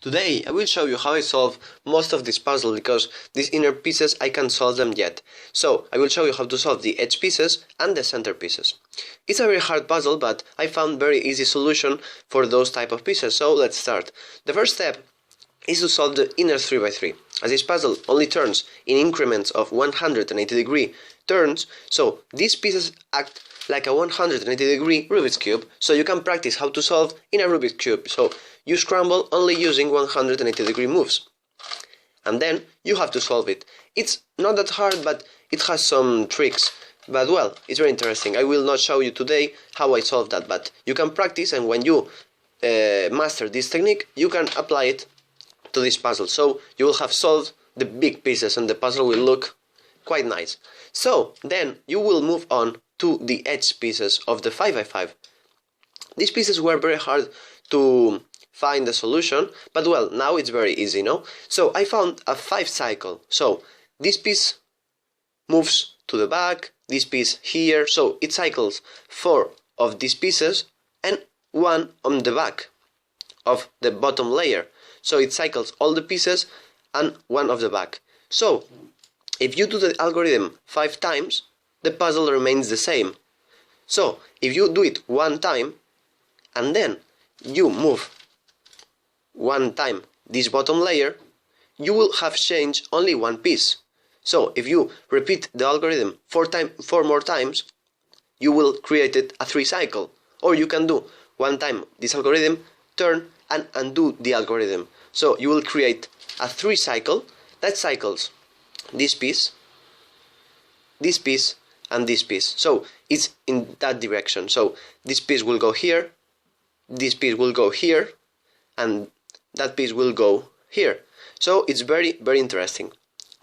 Today I will show you how I solve most of this puzzle because these inner pieces I can't solve them yet. So I will show you how to solve the edge pieces and the center pieces. It's a very hard puzzle, but I found very easy solution for those type of pieces, so let's start. The first step is to solve the inner 3x3. As this puzzle only turns in increments of 180-degree turns, so these pieces act like a 180-degree Rubik's Cube, so you can practice how to solve in a Rubik's Cube. So you scramble only using 180-degree moves. And then you have to solve it. It's not that hard, but it has some tricks. But well, it's very interesting. I will not show you today how I solve that, but you can practice, and when you master this technique, you can apply it to this puzzle. So you will have solved the big pieces and the puzzle will look quite nice. So then you will move on to the edge pieces of the 5x5. These pieces were very hard to find the solution, but well, now it's very easy, no? So I found a 5 cycle. So this piece moves to the back, this piece here, so it cycles 4 of these pieces and 1 on the back of the bottom layer. So it cycles all the pieces and 1 of the back. So if you do the algorithm 5 times, the puzzle remains the same. So if you do it 1 time and then you move 1 time this bottom layer, you will have changed only 1 piece. So if you repeat the algorithm 4 more times, you will create it a 3 cycle. Or you can do 1 time this algorithm, turn and undo the algorithm. So you will create a 3 cycle that cycles this piece, and this piece. So it's in that direction. So this piece will go here, this piece will go here, and that piece will go here. So it's very, very interesting.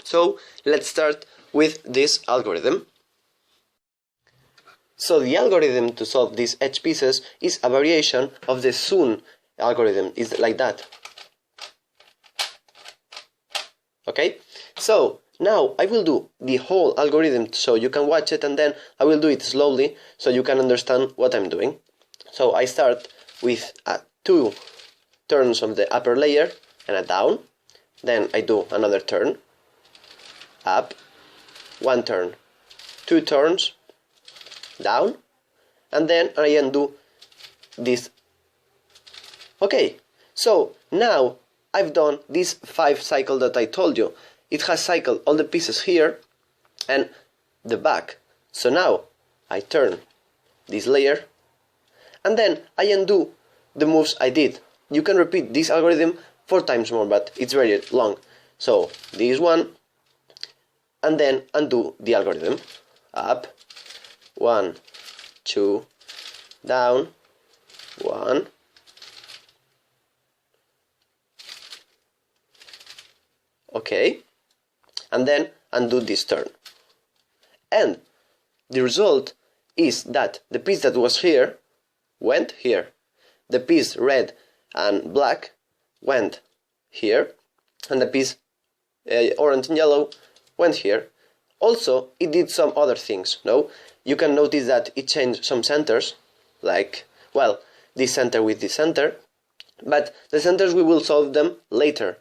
So let's start with this algorithm. So the algorithm to solve these edge pieces is a variation of the soon algorithm. It's like that. Okay? So now I will do the whole algorithm so you can watch it, and then I will do it slowly so you can understand what I'm doing. So I start with 2 turns of the upper layer and a down. Then I do another turn, up, 1 turn, 2 turns, down, and then I undo this. Okay, so now I've done this 5 cycle that I told you. It has cycled all the pieces here and the back. So now I turn this layer and then I undo the moves I did. You can repeat this algorithm 4 times more, but it's very long. So this one, and then undo the algorithm. Up, 1, 2, down, 1, okay, and then undo this turn. And the result is that the piece that was here went here. The piece red and black went here, and the piece orange and yellow went here. Also, it did some other things, no? You can notice that it changed some centers, like, well, this center with this center, but the centers we will solve them later.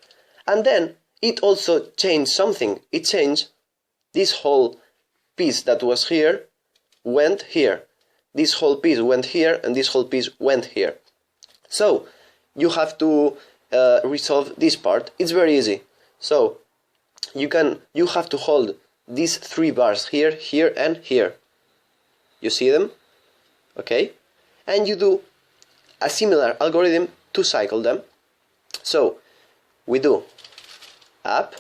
And then it also changed something. It changed this whole piece that was here went here. This whole piece went here, and this whole piece went here. So you have to resolve this part. It's very easy. So you have to hold these 3 bars here, here, and here. You see them? Okay? And you do a similar algorithm to cycle them. So we do up,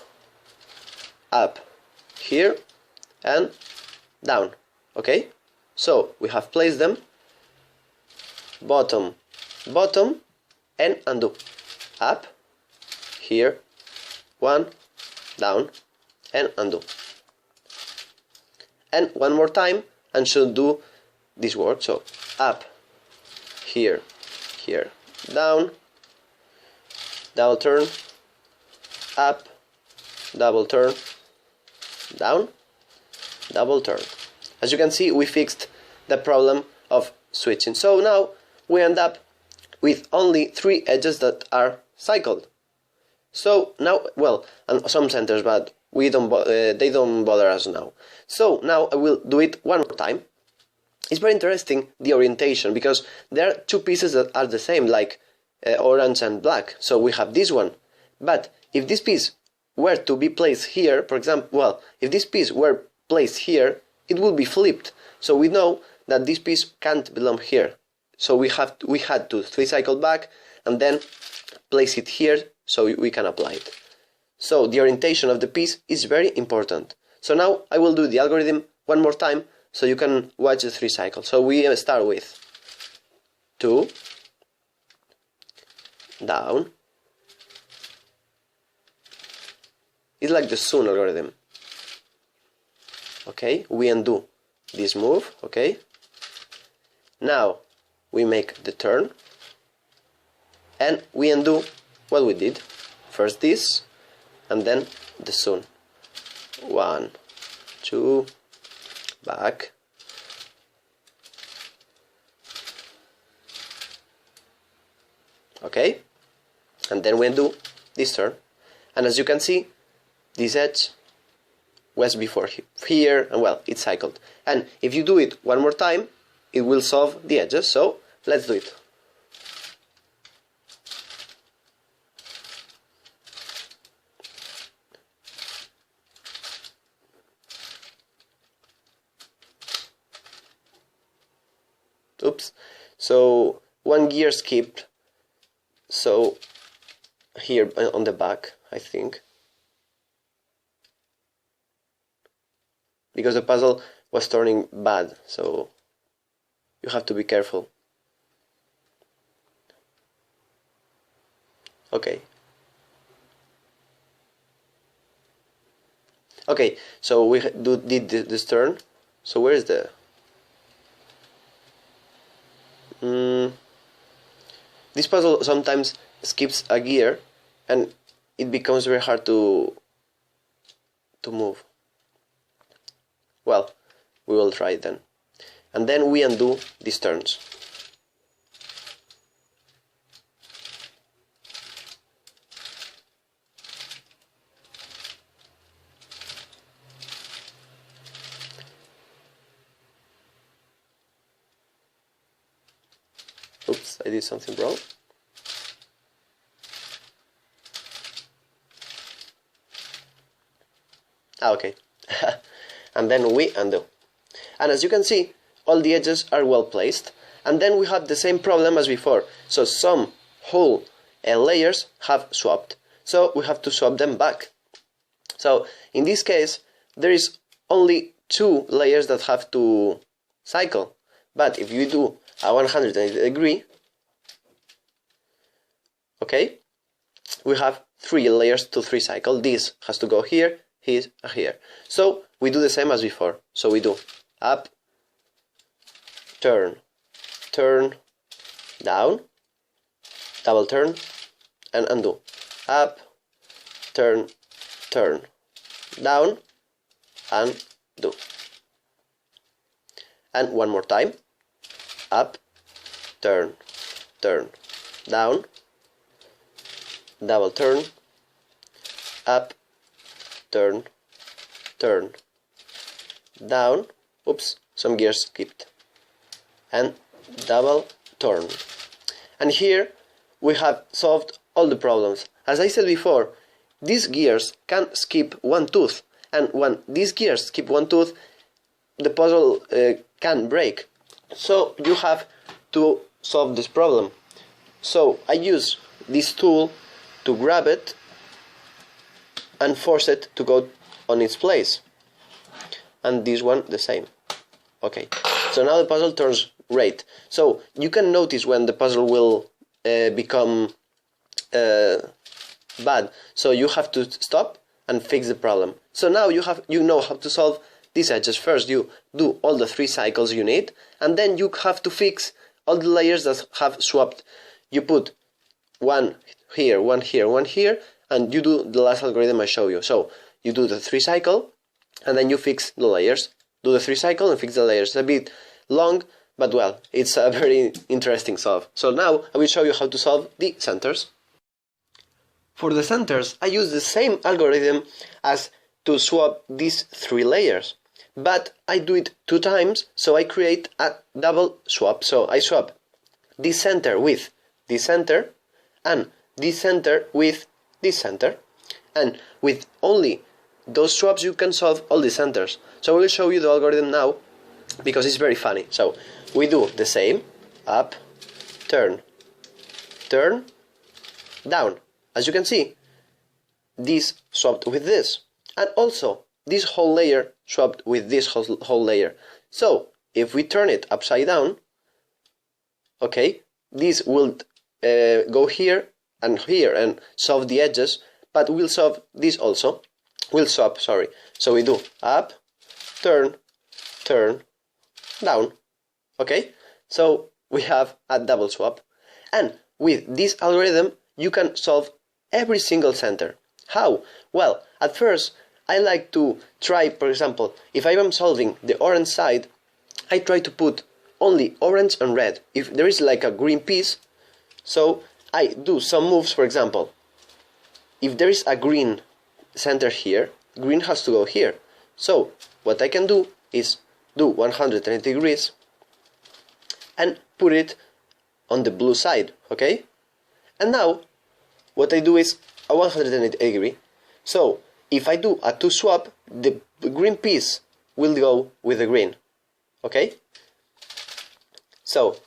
here, and down. Okay? So we have placed them bottom, bottom, and undo. Up, here, 1, down, and undo. And 1 more time, and should do this work. So up, here, here, down, double turn, up, double turn, down, double turn. As you can see, we fixed the problem of switching. So now we end up with only 3 edges that are cycled. So now, well, and some centers, but we don't they don't bother us now. So now I will do it one more time. It's very interesting, the orientation, because there are two pieces that are the same, like orange and black. So we have this one, but if this piece were to be placed here, for example, well, if this piece were placed here, it would be flipped. So we know that this piece can't belong here. So we had to 3-cycle back and then place it here so we can apply it. So the orientation of the piece is very important. So now I will do the algorithm one more time so you can watch the 3 cycles. So we start with 2, down. It's like the Sun algorithm. Okay, we undo this move, okay. Now we make the turn and we undo what we did. First this and then the Sun. 1, 2, back. Okay, and then we undo this turn, and as you can see, this edge was before here, and well, it's cycled. And if you do it one more time, it will solve the edges. So let's do it. Oops, so one gear skipped, so here on the back, I think, because the puzzle was turning bad, so you have to be careful. Okay, so we did this turn. So where is the this puzzle sometimes skips a gear and it becomes very hard to move. Well, we will try it then. And then we undo these turns. Oops, I did something wrong. Okay. And then we undo. And as you can see, all the edges are well placed. And then we have the same problem as before. So some whole layers have swapped. So we have to swap them back. So in this case, there is only 2 layers that have to cycle. But if you do a 180 degree, okay, we have 3 layers to 3 cycle. This has to go here, here, here. So we do the same as before. So we do up, turn, turn, down, double turn, and undo. Up, turn, turn, down, and do. And one more time. Up, turn, turn, down, double turn, up, turn, turn, down, oops, some gears skipped, and double turn. And here we have solved all the problems. As I said before, these gears can skip one tooth, and when these gears skip one tooth, the puzzle can break. So you have to solve this problem. So I use this tool to grab it and force it to go on its place. And this one the same. Okay, so now the puzzle turns great. So you can notice when the puzzle will become bad. So you have to stop and fix the problem. So now you know how to solve these edges. First you do all the 3 cycles you need, and then you have to fix all the layers that have swapped. You put one here, one here, one here, and you do the last algorithm I show you. So you do the 3 cycle, and then you fix the layers. Do the 3 cycle and fix the layers. It's a bit long, but well, it's a very interesting solve. So now I will show you how to solve the centers. For the centers, I use the same algorithm as to swap these 3 layers, but I do it 2 times, so I create a double swap. So I swap this center with this center, and this center with this center, and with only those swaps you can solve all the centers. So I will show you the algorithm now, because it's very funny. So we do the same, up, turn, turn, down. As you can see, this swapped with this, and also this whole layer swapped with this whole layer. So if we turn it upside down, okay, this will go here and solve the edges, but we'll solve this also. We'll swap, sorry. So we do up, turn, turn, down. Okay, so we have a double swap, and with this algorithm you can solve every single center. How? Well, at first I like to try, for example, if I am solving the orange side, I try to put only orange and red. If there is like a green piece, so I do some moves. For example, if there is a green center here, green has to go here. So what I can do is do 180 degrees and put it on the blue side, okay? And now what I do is a 180 degree. So if I do a 2 swap, the green piece will go with the green, okay? So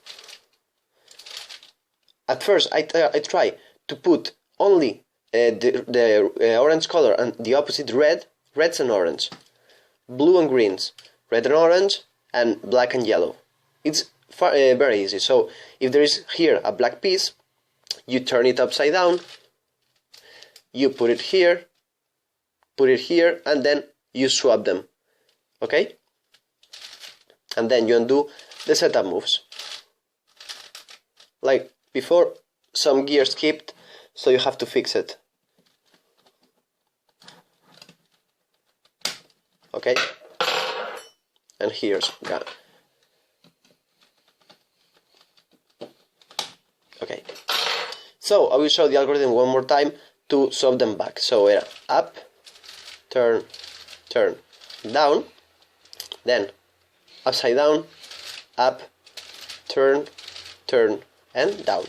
at first I try to put only the orange color and the opposite reds and orange, blue and greens, red and orange, and black and yellow. It's very easy. So if there is here a black piece, you turn it upside down, you put it here, and then you swap them, okay? And then you undo the setup moves. Like before, some gear skipped, so you have to fix it. Okay? And here's gone. Okay. So I will show the algorithm one more time to swap them back. So up, turn, turn, down, then upside down, up, turn, turn, and down.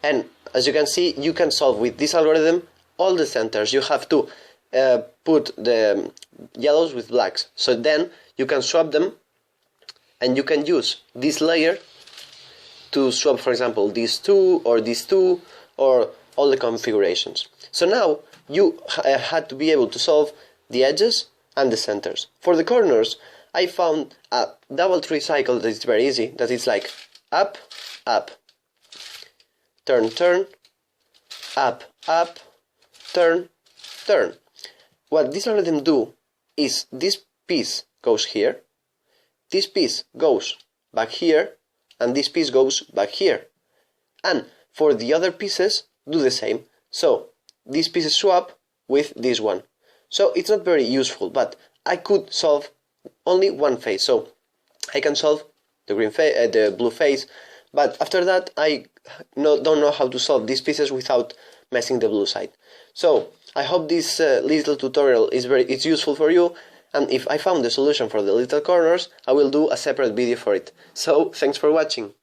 And as you can see, you can solve with this algorithm all the centers. You have to put the yellows with blacks, so then you can swap them, and you can use this layer to swap, for example, these two, or all the configurations. So now you had to be able to solve the edges and the centers. For the corners, I found a double tree cycle that is very easy, that is like up, up, turn, turn, up, up, turn, turn. What this algorithm do is this piece goes here, this piece goes back here, and this piece goes back here. And for the other pieces, do the same. So these pieces swap with this one. So it's not very useful, but I could solve only one face. So I can solve the green face, the blue face, but after that I don't know how to solve these pieces without messing the blue side. So I hope this little tutorial is useful for you, and if I found the solution for the little corners, I will do a separate video for it. So thanks for watching.